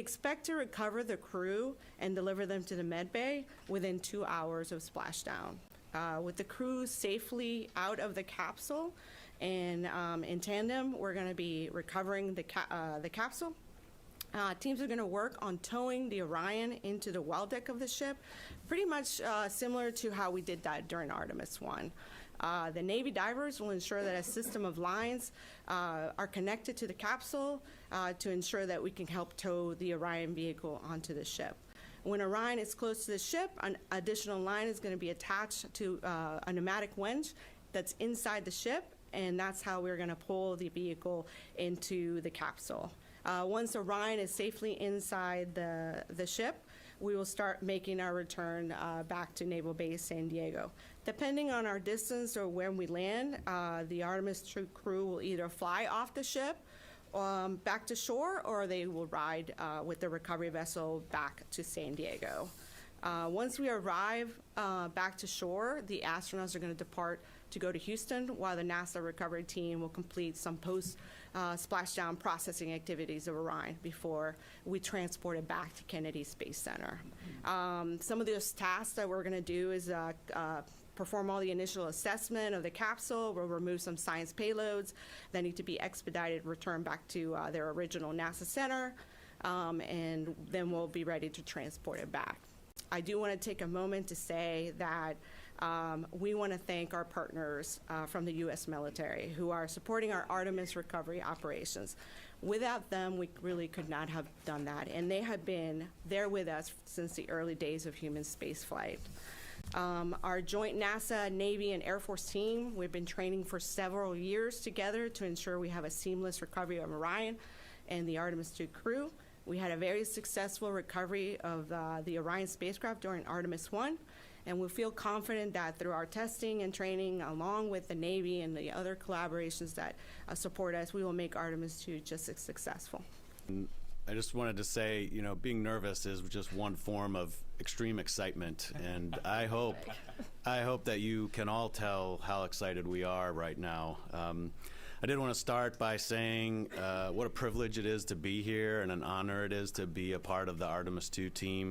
expect to recover the crew and deliver them to the med bay within 2 hours of splashdown. With the crew safely out of the capsule and in tandem, we're going to be recovering the capsule. Teams are going to work on towing the Orion into the well deck of the ship, pretty much similar to how we did that during Artemis 1. The Navy divers will ensure that a system of lines are connected to the capsule to ensure that we can help tow the Orion vehicle onto the ship. When Orion is close to the ship, an additional line is going to be attached to a pneumatic winch that's inside the ship, and that's how we're going to pull the vehicle into the capsule. Once Orion is safely inside the ship, we will start making our return back to Naval Base San Diego. Depending on our distance or when we land, the Artemis crew will either fly off the ship back to shore, or they will ride with the recovery vessel back to San Diego. Once we arrive back to shore, the astronauts are going to depart to go to Houston, while the NASA recovery team will complete some post-splashdown processing activities of Orion before we transport it back to Kennedy Space Center. Some of those tasks that we're going to do is perform all the initial assessment of the capsule. We'll remove some science payloads that need to be expedited, returned back to their original NASA center, and then we'll be ready to transport it back. I do want to take a moment to say that we want to thank our partners from the U.S. military who are supporting our Artemis recovery operations. Without them, we really could not have done that, and they have been there with us since the early days of human spaceflight. Our joint NASA, Navy, and Air Force team, we've been training for several years together to ensure we have a seamless recovery of Orion and the Artemis II crew. We had a very successful recovery of the Orion spacecraft during Artemis 1, and we feel confident that through our testing and training, along with the Navy and the other collaborations that support us, we will make Artemis 2 just as successful. I just wanted to say, you know, being nervous is just one form of extreme excitement, and I hope that you can all tell how excited we are right now. I did want to start by saying what a privilege it is to be here and an honor it is to be a part of the Artemis II team.